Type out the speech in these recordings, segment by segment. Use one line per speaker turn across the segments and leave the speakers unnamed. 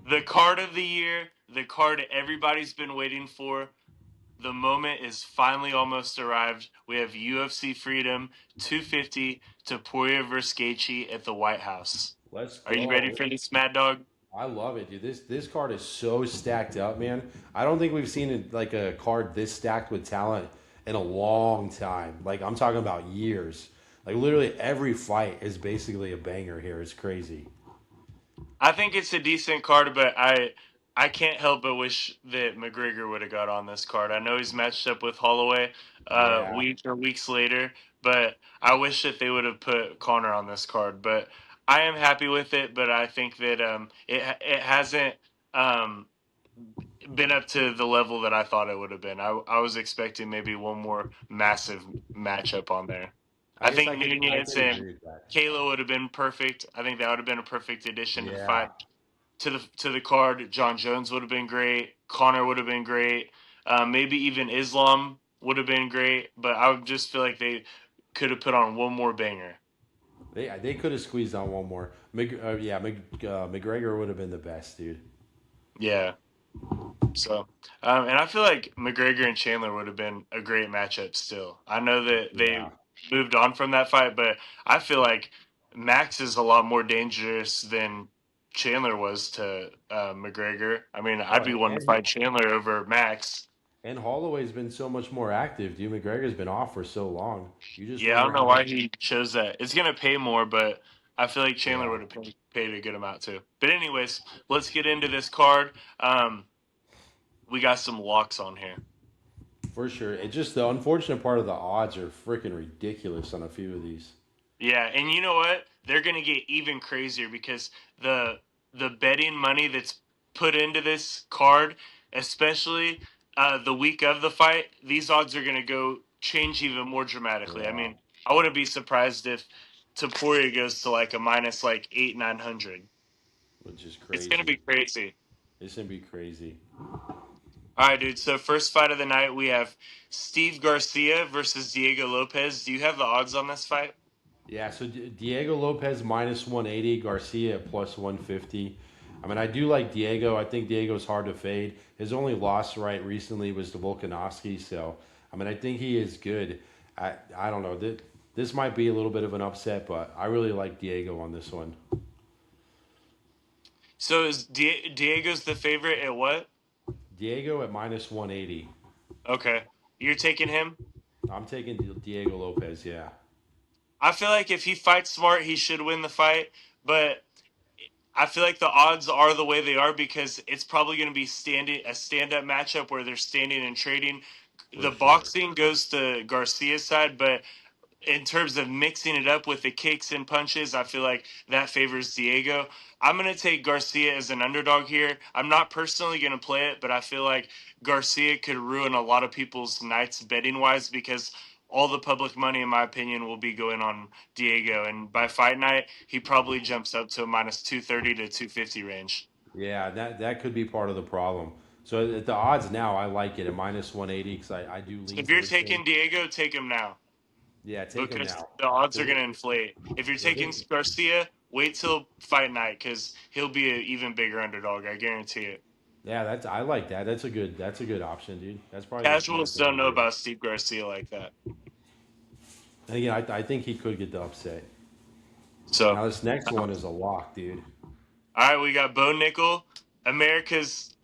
The card of the year, the card everybody's been waiting for. The moment is finally almost arrived. We have UFC Freedom 250 Taporia versus Gaethje at the White House.
Let's
Are you ready
go.
for this, Mad Dog?
I love it, dude. This card is so stacked up, man. I don't think we've seen like a card this stacked with talent in a long time. Like I'm talking about years. Like literally every fight is basically a banger here. It's crazy.
I think it's a decent card, but I can't help but wish that McGregor would have got on this card. I know he's matched up with Holloway
Yeah.
weeks or weeks later, but I wish that they would have put Connor on this card. But I am happy with it. But I think that it hasn't um, been up to the level that I thought it would have been. I was expecting maybe one more massive matchup on there.
I
I
guess
think
I
Nunez
could
and
agree with that.
Kayla would have been perfect. I think that would have been a perfect addition to the
Yeah.
fight to the card. John Jones would have been great. Connor would have been great. Maybe even Islam would have been great. But I would just feel like they could have put on one more banger.
They could have squeezed on one more. McGregor would have been the best, dude.
Yeah. So, and I feel like McGregor and Chandler would have been a great matchup still. I know that they
Yeah.
moved on from that fight, but I feel like Max is a lot more dangerous than Chandler was to McGregor. I mean, I'd
Oh,
be one to fight Chandler over Max.
and Holloway's been so much more active, dude. McGregor's been off for so long. You just
Yeah, I don't
wonder
know
how
why
much.
he chose that. It's gonna pay more, but I feel like Chandler
Yeah,
would have paid a good amount too. But anyways, let's get into this card. We got some locks on here.
for sure. It's just the unfortunate part of the odds are freaking ridiculous on a few of these.
Yeah, and you know what? They're gonna get even crazier because the the betting money that's put into this card, especially the week of the fight, these odds are gonna go change even more dramatically. I
Yeah,
mean, I wouldn't be surprised if Taporia goes to like a minus like 800-900.
which is
It's gonna be
crazy.
crazy.
It's gonna be crazy.
All right, dude. So first fight of the night, we have Steve Garcia versus Diego Lopez. Do you have the odds on this fight?
Yeah, so Diego Lopez minus 180, Garcia at plus 150. I mean, I do like Diego. I think Diego's hard to fade. His only loss right recently was to Volkanovski. So, I mean, I think he is good. I don't know. This might be a little bit of an upset, but I really like Diego on this one.
So is Diego's the favorite at what?
Diego at minus 180.
Okay, you're taking him.
I'm taking Diego Lopez, yeah.
I feel like if he fights smart, he should win the fight. But I feel like the odds are the way they are because it's probably going to be standing a stand up matchup where they're standing and trading.
For
The
sure.
boxing goes to Garcia's side, but in terms of mixing it up with the kicks and punches, I feel like that favors Diego. I'm going to take Garcia as an underdog here. I'm not personally going to play it, but I feel like Garcia could ruin a lot of people's nights betting wise because all the public money, in my opinion, will be going on Diego. And by fight night, he probably jumps up to a minus 230 to 250 range.
Yeah, that could be part of the problem. So at the odds now, I like it at minus 180 because I do
So
lean
if you're
towards him.
taking Diego, take him now
Yeah, take him
because
now.
the odds are
'Cause
going to inflate. If you're
if
taking
it,
Garcia, wait till fight night because he'll be an even bigger underdog. I guarantee it.
yeah, I like that. That's a good option, dude. That's probably the smart
Casuals
thing to
don't know
do.
about Steve Garcia like that.
And again, I think he could get the upset.
So,
Now this next one is a lock, dude.
all right, we got Bo Nickel, America's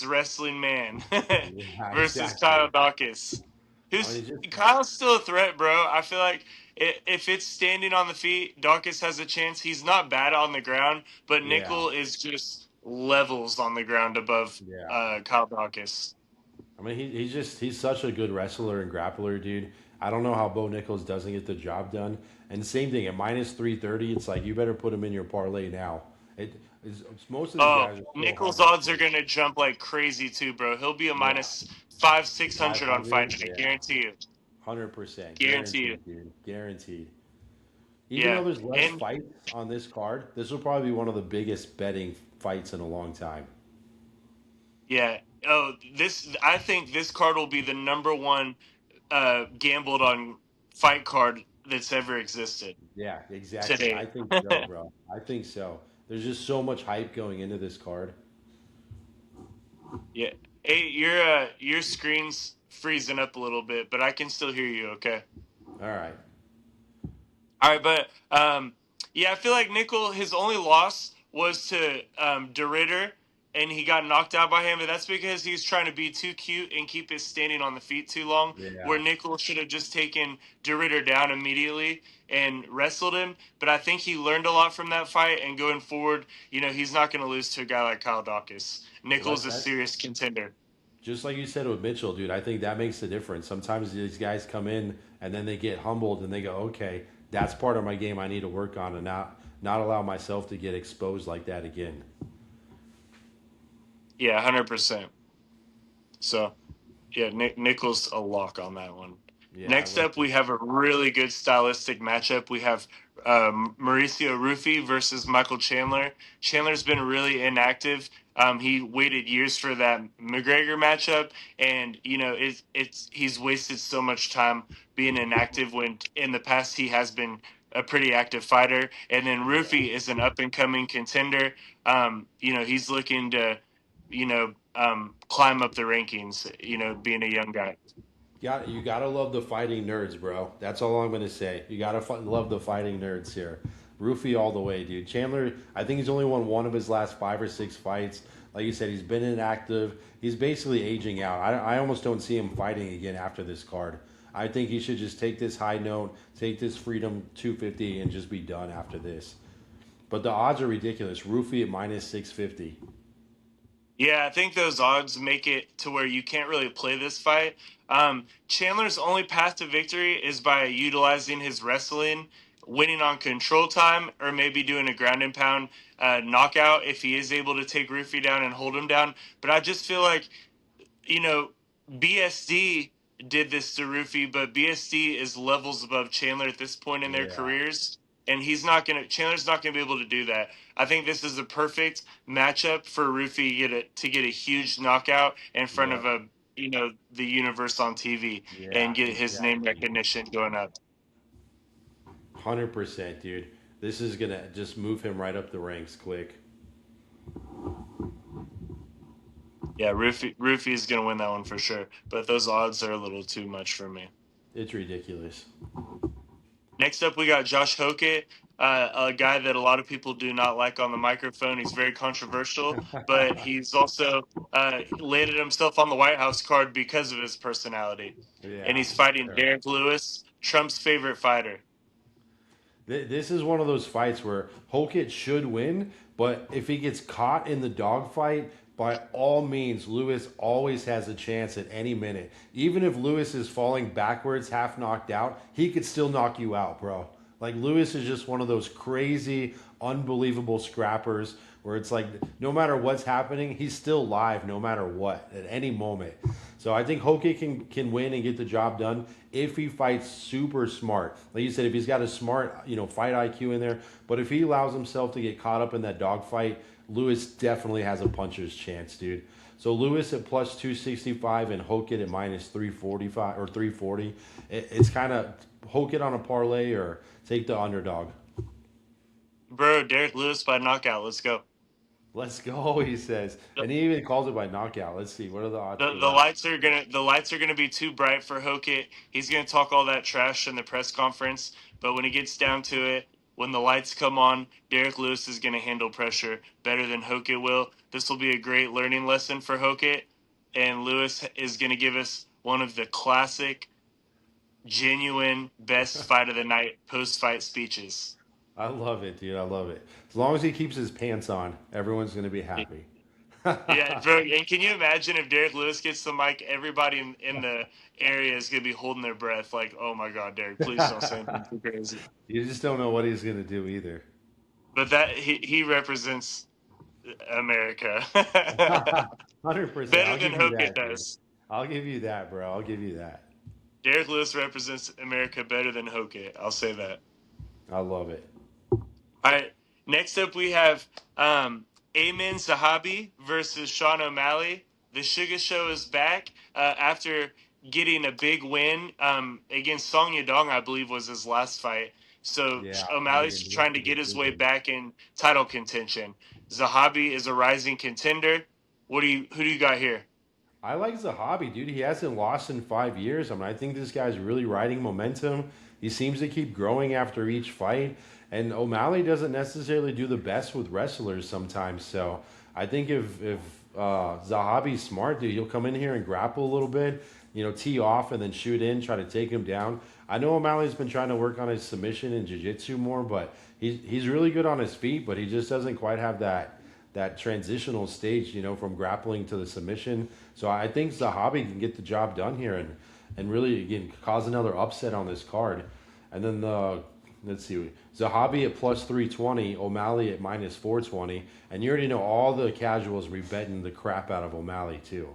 wrestling man,
Yeah,
versus Kyle
exactly.
Dawkins.
I mean,
Who's
it's just
Kyle's still a threat, bro. I feel like if it's standing on the feet, Dawkins has a chance. He's not bad on the ground, but
yeah,
Nickel is just levels on the ground above
yeah.
Kyle Dawkins.
I mean, he's such a good wrestler and grappler, dude. I don't know how Bo Nichols doesn't get the job done. And same thing at minus 330, it's like you better put him in your parlay now. Most of these
Oh,
guys are so hard
Nickel's
to
odds are
fade.
gonna jump like crazy too, bro. He'll be a
Yeah,
minus five, 600 on fight
500.
night.
Yeah,
Guarantee you.
100%
Guarantee you.
guaranteed, dude. Guaranteed. Even
Yeah.
though there's less
And
fights on this card, this will probably be one of the biggest betting fights in a long time.
yeah. Oh, this I think this card will be the number one gambled on fight card that's ever existed
Yeah, exactly.
today.
I think so, bro. I think so. There's just so much hype going into this card.
Yeah. Hey, your screen's freezing up a little bit, but I can still hear you. Okay.
All right.
All right, but yeah, I feel like Nickel his only loss was to DeRitter, and he got knocked out by him. But that's because he's trying to be too cute and keep his standing on the feet too long. Where
Yeah.
Nickel should have just taken DeRitter down immediately and wrestled him. But I think he learned a lot from that fight, and going forward, he's not going to lose to a guy like Kyle Dawkins. Nickel's
Like
a
that.
serious contender.
Just like you said with Mitchell, dude, I think that makes the difference. Sometimes these guys come in and then they get humbled and they go, okay, that's part of my game I need to work on and not allow myself to get exposed like that again.
Yeah, 100%. So. Yeah, Nichols a lock on that one.
Yeah, I
Next
like
up, we
that.
have a really good stylistic matchup. We have Mauricio Rufy versus Michael Chandler. Chandler's been really inactive. He waited years for that McGregor matchup, and he's wasted so much time being inactive when in the past he has been a pretty active fighter. And then
Yeah.
Rufy is an up and coming contender. He's looking to climb up the rankings, being a young guy.
You gotta love the fighting nerds, bro. That's all I'm gonna say. You gotta love the fighting nerds here. Roofy all the way, dude. Chandler, I think he's only won one of his last 5 or 6 fights. Like you said, he's been inactive. He's basically aging out. I almost don't see him fighting again after this card. I think he should just take this high note, take this Freedom 250, and just be done after this. But the odds are ridiculous. Roofy at minus 650.
Yeah, I think those odds make it to where you can't really play this fight. Chandler's only path to victory is by utilizing his wrestling, winning on control time, or maybe doing a ground and pound knockout if he is able to take Rufy down and hold him down. But I just feel like you know, BSD did this to Rufy, but BSD is levels above Chandler at this point in their
Yeah.
careers, and Chandler's not gonna be able to do that. I think this is a perfect matchup for Rufy to get a huge knockout in front of
Yep.
the universe on TV and
Yeah,
get his name
exactly.
recognition going up.
100%, dude. This is gonna just move him right up the ranks quick.
Yeah, Rufy is gonna win that one for sure, but those odds are a little too much for me.
It's ridiculous.
Next up, we got Josh Hokett, a guy that a lot of people do not like on the microphone. He's very controversial, but he's also landed himself on the White House card because of his personality. And
Yeah.
he's fighting Derek Lewis, Trump's favorite fighter.
This is one of those fights where Hokett should win, but if he gets caught in the dogfight, by all means, Lewis always has a chance at any minute. Even if Lewis is falling backwards, half knocked out, he could still knock you out, bro. Like Lewis is just one of those crazy, unbelievable scrappers where it's like no matter what's happening, he's still live no matter what at any moment. So I think Hoke can win and get the job done if he fights super smart. Like you said, if he's got a smart fight IQ in there, but if he allows himself to get caught up in that dogfight, Lewis definitely has a puncher's chance, dude. So Lewis at plus 265 and Hoke at minus 345 or 340. It's kind of Hoke on a parlay or take the underdog.
Bro, Derek Lewis by knockout. Let's go.
Let's go, he says. And he even calls it by knockout. Let's see. What are the odds
The,
for
the
that?
lights are gonna be too bright for Hokett. He's gonna talk all that trash in the press conference, but when it gets down to it, when the lights come on, Derek Lewis is gonna handle pressure better than Hokett will. This will be a great learning lesson for Hokett, and Lewis is gonna give us one of the classic, genuine best fight of the night post fight speeches.
I love it, dude. I love it. As long as he keeps his pants on, everyone's going to be happy.
Yeah, bro. And can you imagine if Derek Lewis gets the mic? Everybody in the area is gonna be holding their breath, like, "Oh my God, Derek, please don't say anything too crazy."
You just don't know what he's going to do either.
But he represents America
100%.
better
I'll
than
give you
Hogan
that, dude.
does.
I'll give you that, bro. I'll give you that.
Derek Lewis represents America better than Hogan. I'll say that.
I love it.
All right. Next up, we have Amin Zahabi versus Sean O'Malley. The Sugar Show is back after getting a big win against Song Yadong, I believe was his last fight. So
Yeah,
O'Malley's
Megan, that's
trying
a
to get his way
decision.
back in title contention. Zahabi is a rising contender. Who do you got here?
I like Zahabi, dude. He hasn't lost in 5 years. I think this guy's really riding momentum. He seems to keep growing after each fight. And O'Malley doesn't necessarily do the best with wrestlers sometimes. So I think if Zahabi's smart, dude, he'll come in here and grapple a little bit, tee off and then shoot in, try to take him down. I know O'Malley's been trying to work on his submission and jiu-jitsu more, but he's really good on his feet, but he just doesn't quite have that transitional stage, from grappling to the submission. So I think Zahabi can get the job done here and really again cause another upset on this card. And then let's see, Zahabi at plus 320, O'Malley at minus 420, and you already know all the casuals be betting the crap out of O'Malley too.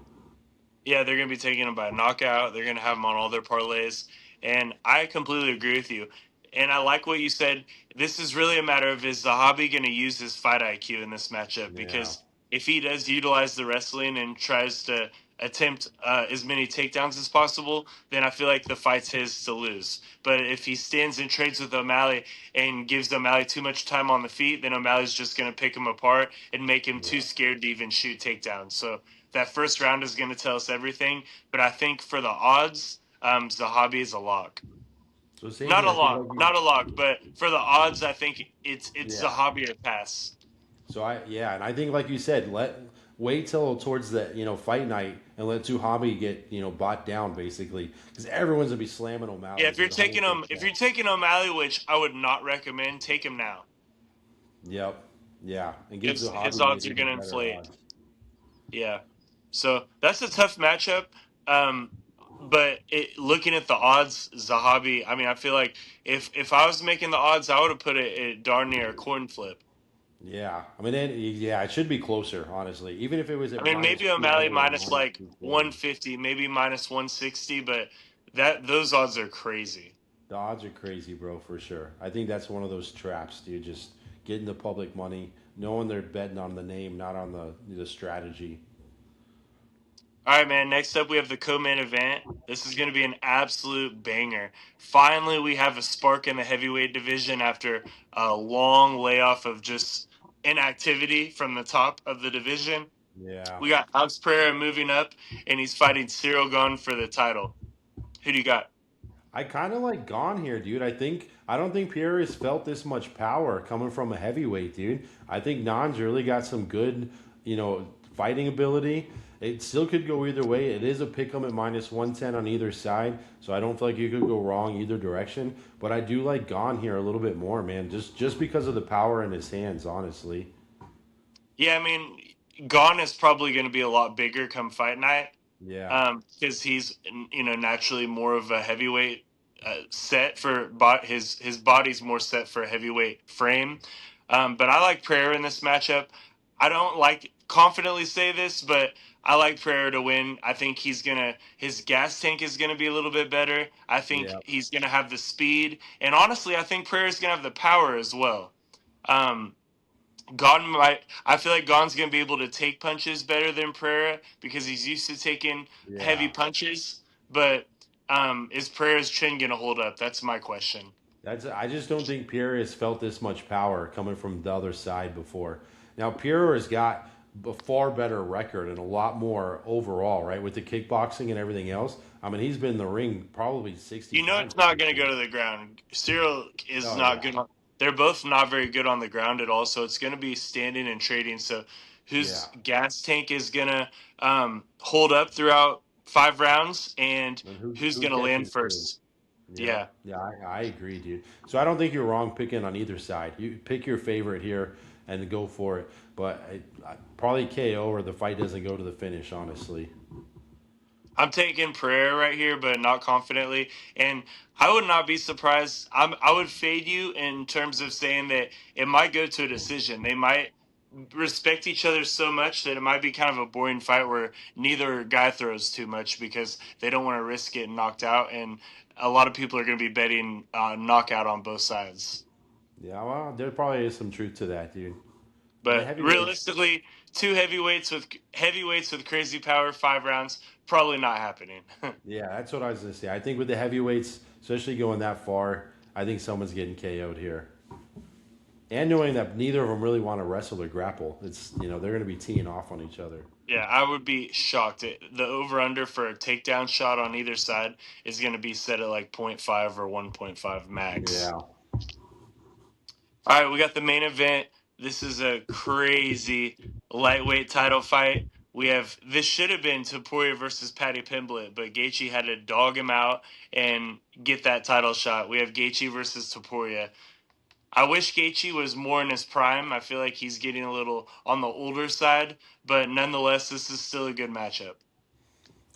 Yeah, they're going to be taking him by a knockout. They're going to have him on all their parlays. And I completely agree with you. And I like what you said. This is really a matter of, is Zahabi going to use his fight IQ in this matchup?
Yeah,
Because if he does utilize the wrestling and tries to attempt as many takedowns as possible, then I feel like the fight's his to lose. But if he stands and trades with O'Malley and gives O'Malley too much time on the feet, then O'Malley's just going to pick him apart and make him too
yeah.
scared to even shoot takedowns. So that first round is going to tell us everything. But I think for the odds, Zahabi is a lock.
So same
Not
here.
a
I think
lock,
like you,
not a lock, but for the odds, I think it's
yeah.
Zahabi or pass.
So and I think like you said, wait till towards the fight night and let Zahabi get bought down basically because everyone's gonna be slamming
Yeah,
O'Malley,
if you're
dude,
taking him, if
100%.
you're taking O'Malley, which I would not recommend, take him now
Yep. Yeah, and give
because his
Zahabi
odds
maybe
are
the
going to
better
inflate.
odds.
Yeah, so that's a tough matchup. Um, but looking at the odds, Zahabi. I mean, I feel like if I was making the odds, I would have put it at darn near a coin flip.
Yeah, yeah, it should be closer, honestly. Even if it was
I
at
mean,
minus
maybe O'Malley
200 or
minus
minus
like
240.
150, maybe minus 160, but that those odds are crazy.
The odds are crazy, bro, for sure. I think that's one of those traps, dude. Just getting the public money, knowing they're betting on the name, not on the strategy.
All right, man. Next up, we have the co-main event. This is going to be an absolute banger. Finally, we have a spark in the heavyweight division after a long layoff of just inactivity from the top of the division.
Yeah.
We got Alex Pereira moving up, and he's fighting Cyril Gane for the title. Who do you got?
I kind of like Gone here, dude. I don't think Pierre has felt this much power coming from a heavyweight, dude. I think Nan's really got some good, fighting ability. It still could go either way. It is a pick 'em at minus 110 on either side, so I don't feel like you could go wrong either direction. But I do like Gone here a little bit more, man. Just because of the power in his hands, honestly.
Yeah, I mean, Gane is probably going to be a lot bigger come fight night.
Yeah.
Because he's naturally more of a heavyweight set for his body's more set for a heavyweight frame. But I like Pereira in this matchup. I don't like confidently say this, but I like Pereira to win. I think his gas tank is gonna be a little bit better. I think
Yeah.
he's gonna have the speed, and honestly, I think Pereira's gonna have the power as well. Um, I feel like Gon's gonna be able to take punches better than Pereira because he's used to taking heavy
Yeah.
punches. But is Pereira's chin gonna hold up? That's my question.
I just don't think Pierre has felt this much power coming from the other side before. Now Pierre has got a far better record and a lot more overall, right? With the kickboxing and everything else. He's been in the ring probably 60
You know
times
it's
at
not
this
gonna go
point.
to the ground. Cyril is
Oh
not
yeah.
good. They're both not very good on the ground at all. So it's gonna be standing and trading. So whose
Yeah.
gas tank is gonna hold up throughout 5 rounds, and
And who
who's
who
gonna land
catches through?
first?
Yep.
Yeah.
Yeah, I agree, dude. So I don't think you're wrong picking on either side. You pick your favorite here and go for it. But probably KO or the fight doesn't go to the finish, honestly.
I'm taking Pereira right here, but not confidently. And I would not be surprised. I would fade you in terms of saying that it might go to a decision. They might respect each other so much that it might be kind of a boring fight where neither guy throws too much because they don't want to risk getting knocked out. And a lot of people are going to be betting knockout on both sides.
Yeah, well, there probably is some truth to that, dude. And the
But
heavyweights,
realistically, two heavyweights with crazy power, 5 rounds, probably not happening.
yeah, that's what I was gonna say. I think with the heavyweights, especially going that far, I think someone's getting KO'd here. and knowing that neither of them really want to wrestle or grapple. It's they're going to be teeing off on each other.
Yeah, I would be shocked. The over under for a takedown shot on either side is going to be set at like 0.5 or 1.5 max.
Yeah,
All right, we got the main event. This is a crazy lightweight title fight. We have this should have been Taporia versus Paddy Pimblett, but Gaethje had to dog him out and get that title shot. We have Gaethje versus Taporia. I wish Gaethje was more in his prime. I feel like he's getting a little on the older side, but nonetheless, this is still a good matchup.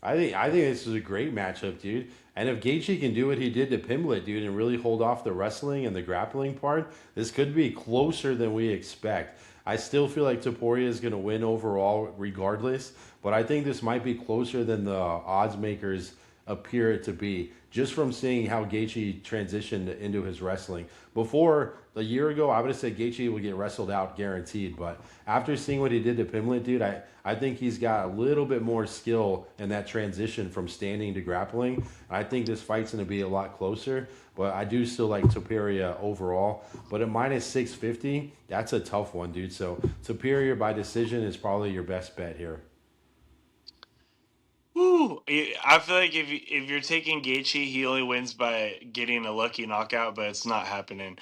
I think this is a great matchup, dude. And if Gaethje can do what he did to Pimblett, dude, and really hold off the wrestling and the grappling part, this could be closer than we expect. I still feel like Taporia is going to win overall, regardless. But I think this might be closer than the odds makers appear it to be, just from seeing how Gaethje transitioned into his wrestling. Before a year ago, I would have said Gaethje would get wrestled out guaranteed. But after seeing what he did to Pimblett, dude, I think he's got a little bit more skill in that transition from standing to grappling. I think this fight's going to be a lot closer, but I do still like Taporia overall. But at minus 650, that's a tough one, dude. So Taporia by decision is probably your best bet here.
Woo! I feel like if you're taking Gaethje, he only wins by getting a lucky knockout, but it's not happening.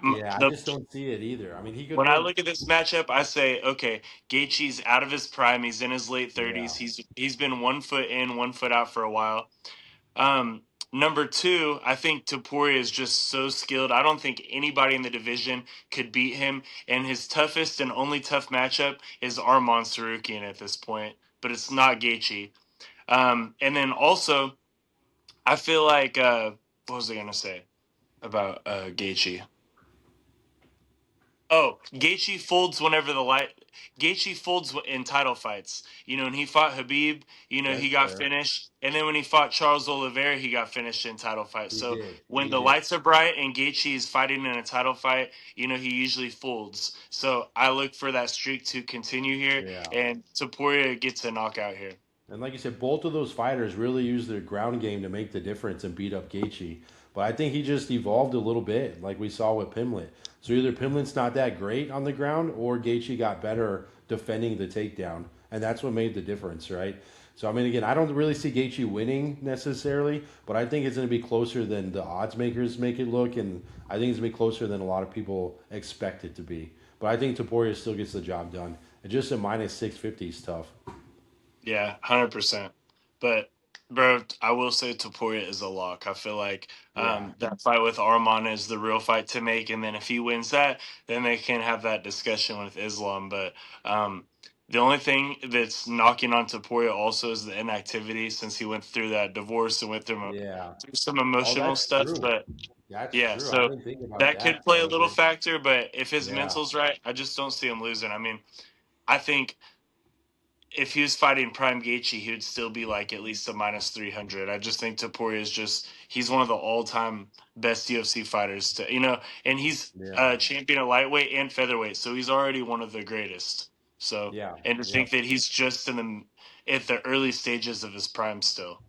Yeah, I
The
just don't see it either. I mean, he could
When I
win.
look at this matchup, I say, okay, Gaethje's out of his prime. He's in his late
Yeah.
30s. He's been 1 foot in, 1 foot out for a while. Um, Number two, I think Taporia is just so skilled. I don't think anybody in the division could beat him. And his toughest and only tough matchup is Arman Sarukian at this point, but it's not Gaethje. And then also, I feel like what was I gonna say about Gaethje? Oh, Gaethje folds whenever the light. Gaethje folds in title fights. When he fought Habib, he
That's
got
fair.
finished, and then when he fought Charles Oliveira, he got finished in title fights.
He
So
did.
when
He
the
did.
lights are bright and Gaethje is fighting in a title fight, he usually folds. So I look for that streak to continue here,
Yeah.
and Taporia gets a knockout here.
And like you said, both of those fighters really use their ground game to make the difference and beat up Gaethje. But I think he just evolved a little bit, like we saw with Pimblett. So either Pimlett's not that great on the ground, or Gaethje got better defending the takedown, and that's what made the difference, right? So I mean, again, I don't really see Gaethje winning necessarily, but I think it's going to be closer than the odds makers make it look, and I think it's going to be closer than a lot of people expect it to be. But I think Taporia still gets the job done. And just a minus 650 is tough.
Yeah, 100%. But bro, I will say Taporia is a lock. I feel like
Yeah.
that fight with Arman is the real fight to make, and then if he wins that, then they can have that discussion with Islam. But the only thing that's knocking on Taporia also is the inactivity, since he went through that divorce and went
Yeah.
through some
Oh,
emotional
that's
stuff.
true.
But
That's
yeah,
true. I
so
didn't think about
that could
that
play
part
a
of
little
it.
factor. But if his
Yeah.
mental's right, I just don't see him losing. I mean, I think if he was fighting Prime Gaethje, he would still be like at least a minus 300. I just think Taporia is he's one of the all time best UFC fighters and he's
Yeah.
a champion at lightweight and featherweight, so he's already one of the greatest. So,
Yeah.
and to
Yep.
think that he's just at the early stages of his prime still.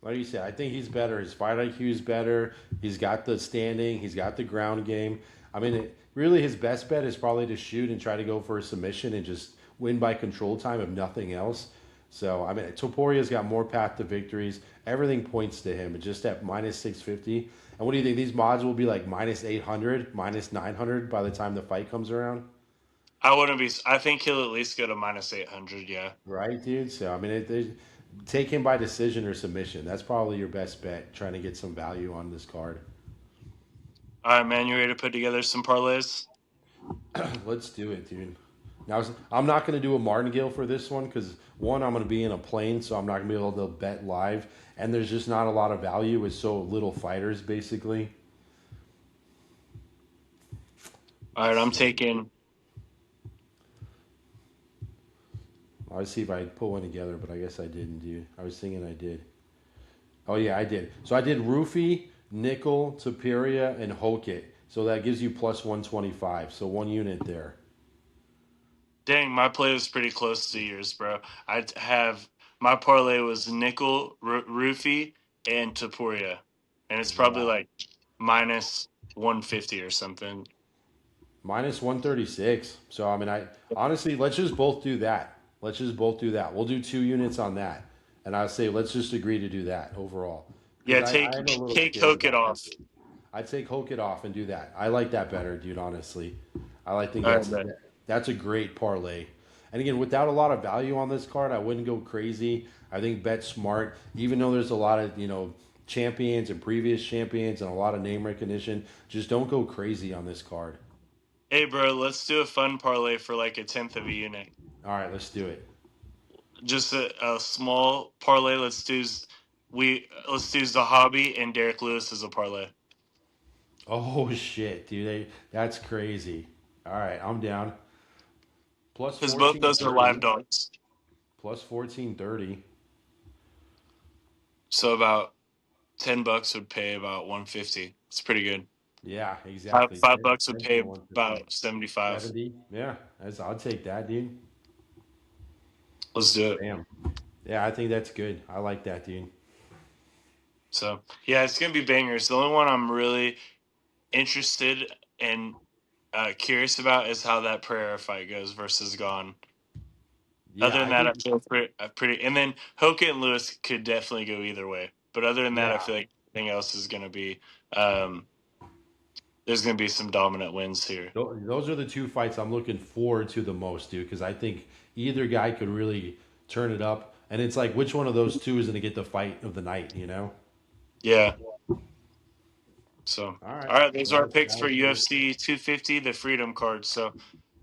Like you said, I think he's better. His fight IQ is better. He's got the standing. He's got the ground game. I mean, really, his best bet is probably to shoot and try to go for a submission and just win by control time, if nothing else. So, I mean, Toporia's got more path to victories. Everything points to him. It's just at minus 650. And what do you think? These mods will be like minus 800, minus 900 by the time the fight comes around?
I think he'll at least go to minus 800. Yeah.
Right, dude? So, I mean, take him by decision or submission. That's probably your best bet, trying to get some value on this card.
All right, man. You ready to put together some parlays?
Let's do it, dude. Now, I'm not going to do a martingale for this one because, one, I'm going to be in a plane, so I'm not going to be able to bet live. And there's just not a lot of value with so little fighters, basically.
All right, I'm taking.
I was see if I put one together, but I guess I didn't, dude. I was thinking I did. Oh, yeah, I did. So I did Roofy, Nickel, Taperia, and Hokit. So that gives you plus 125. So one unit there.
Dang, my play was pretty close to yours, bro. I have my parlay was nickel, roofie, and Taporia, and it's probably
Yeah.
like minus 150 or something.
minus 136. So I mean, I honestly, let's just both do that. Let's just both do that. We'll do 2 units on that, and I say let's just agree to do that overall because
Yeah,
I'm a little
take
scared
Hoke it
about
off.
Hoke. I'd take Hoke it off and do that. I like that better, dude. Honestly, think
All right, bet.
that's a great parlay. And again, without a lot of value on this card, I wouldn't go crazy. I think bet smart, even though there's a lot of champions and previous champions and a lot of name recognition. Just don't go crazy on this card.
Hey, bro, let's do a fun parlay for like a tenth of a unit.
All right, let's do it.
Just a small parlay. Let's do Zahabi and Derek Lewis as a parlay
Oh shit, dude, that's crazy. All right, I'm down. Plus
because both
fourteen
those are live
thirty.
dogs.
Plus 1430.
So about $10 would pay about 150. It's pretty good.
Yeah,
Five
exactly.
five
10,
bucks would
10 to
pay
150.
about 75.
70. Yeah, I'll take that, dude.
Let's do it.
Damn. Yeah, I think that's good. I like that, dude.
So yeah, it's gonna be bangers. The only one I'm really interested and curious about is how that Pereira fight goes versus Gone.
Yeah,
Other than
I
that, I
think.
feel pretty. And then Hoka and Lewis could definitely go either way. But other than that, I
Yeah,
feel like everything else is gonna be. Um, there's gonna be some dominant wins here.
those are the two fights I'm looking forward to the most, dude, because I think either guy could really turn it up. And it's like, which one of those two is going to get the fight of the night, you know?
Yeah. So,
All right.
all right, those are our
Well,
picks for
sounds good.
UFC 250, the Freedom card. So,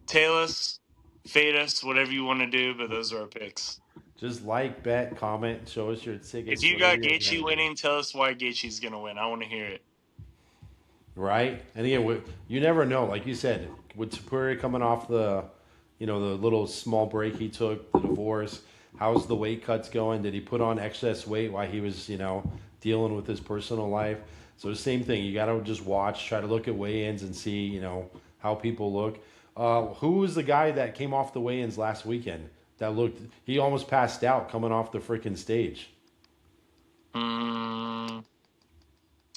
tail us, fade us, whatever you want to do, but those are our picks.
Just like, bet, comment, show us your
If
tickets,
you
whatever
got
you're going
Gaethje
to do.
winning, tell us why Gaethje's gonna win. I want to hear it.
Right? And again, you never know. Like you said, with Taporia coming off the little small break he took, the divorce, how's the weight cuts going? Did he put on excess weight while he was, dealing with his personal life? So the same thing. You got to just watch, try to look at weigh-ins and see, how people look. Who was the guy that came off the weigh-ins last weekend? That looked, he almost passed out coming off the freaking stage.
Mm,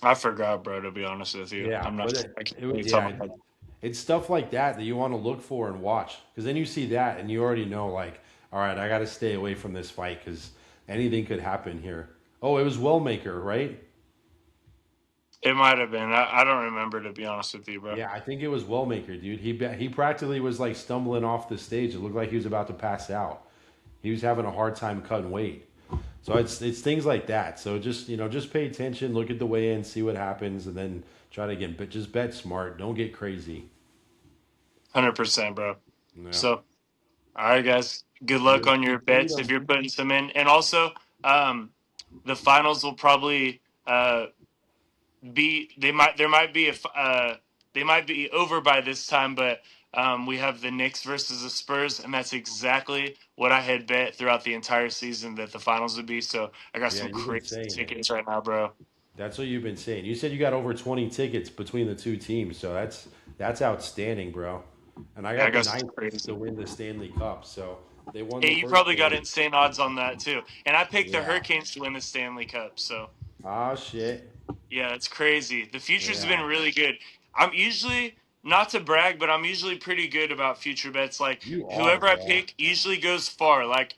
I forgot, bro. To be honest with you,
Yeah,
I'm not
but
sure. I can't
it
really tell
yeah,
my head.
it's stuff like that that you want to look for and watch because then you see that and you already know like, all right, I got to stay away from this fight because anything could happen here. Oh, it was Wellmaker, right?
It might have been. I don't remember, to be honest with you, bro.
Yeah, I think it was Wellmaker, dude. He practically was like stumbling off the stage. It looked like he was about to pass out. He was having a hard time cutting weight. So it's things like that. So just pay attention, look at the weigh-in, see what happens, and then try to again, but just bet smart. Don't get crazy.
100%, bro.
Yeah.
So, all right, guys. Good luck on
UFC
your bets if
Freedom.
you're putting some in, and also, um, the finals will probably be. They might. There might be a. They might be over by this time, but we have the Knicks versus the Spurs, and that's exactly what I had bet throughout the entire season that the finals would be. So I got
Yeah,
some
you've been
crazy
saying it.
tickets right now, bro.
That's what you've been saying. You said you got over 20 tickets between the two teams, so that's outstanding, bro. And I
Yeah, I
got the
got some
Knights to
crazy.
win the Stanley Cup, so they won
Hey,
the
you
first
probably got
game.
insane odds on that too. And I picked the
Yeah.
Hurricanes to win the Stanley Cup. So
Ah, shit.
yeah, it's crazy. The future's been
Yeah.
really good. I'm usually not to brag, but I'm usually pretty good about future bets. Like
You are,
whoever I
bro.
pick usually goes far. Like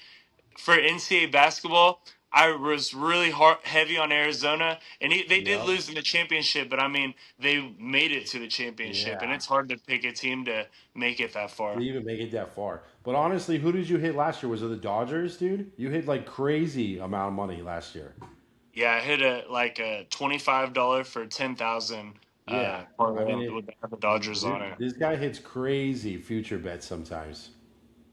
for NCAA basketball, I was really heavy on Arizona, and they did
Yep.
lose in the championship, but I mean they made it to the championship, and
Yeah.
it's hard to pick a team to make it that
To
far.
even make it that far. But honestly, who did you hit last year? Was it the Dodgers, dude? You hit like crazy amount of money last year.
Yeah, I hit a $25 for 10,000
Yeah. I
parlay
mean,
with the Dodgers on it.
this guy hits crazy future bets sometimes.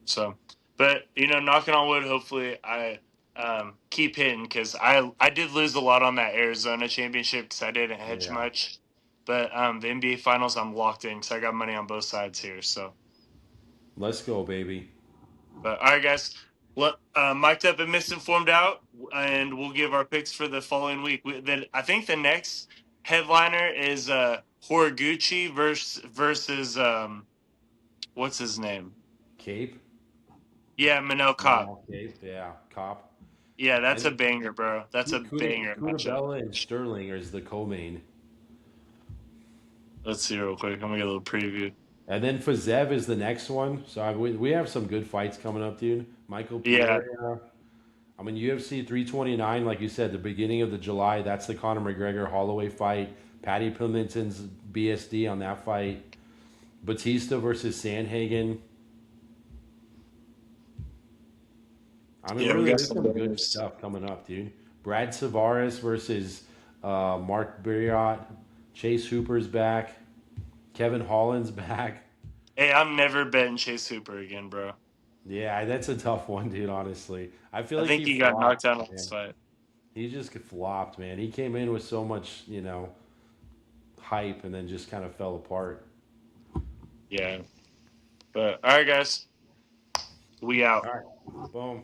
So, but knocking on wood, hopefully I keep hitting because I did lose a lot on that Arizona championship because I didn't hedge
Yeah.
much. But the NBA Finals, I'm locked in because I got money on both sides here. So,
Let's go, baby.
but all right, guys, mic'd up and misinformed out, and we'll give our picks for the following week. Then I think the next headliner is Horiguchi versus what's his name?
Cape.
Yeah, Manel Cop.
Manal Cape. Yeah. Cop.
Yeah, that's a
And
banger, bro. That's a banger matchup.
Bella and Sterling is the co-main.
Let's see real quick. I'm gonna get a little preview.
And then Fazev is the next one. So we have some good fights coming up, dude. Michael
Yeah,
Pereira. I mean, UFC 329, like you said, the beginning of the July, that's the Conor McGregor Holloway fight. Patty Pimlinton's BSD on that fight. Batista versus Sandhagen. I mean,
yeah, we
really,
got
there's
some
some good
bangers.
stuff coming up, dude. Brad Tavares versus Mark Barriott. Chase Hooper's back. Kevin Holland's back.
Hey, I'm never betting Chase Hooper again, bro.
Yeah, that's a tough one, dude, honestly. I feel
I
like
think
he
he got knocked
flopped,
out
man.
last fight.
He just flopped, man. He came in with so much, hype and then just kind of fell apart.
Yeah, but all right, guys, we out.
All right. Boom.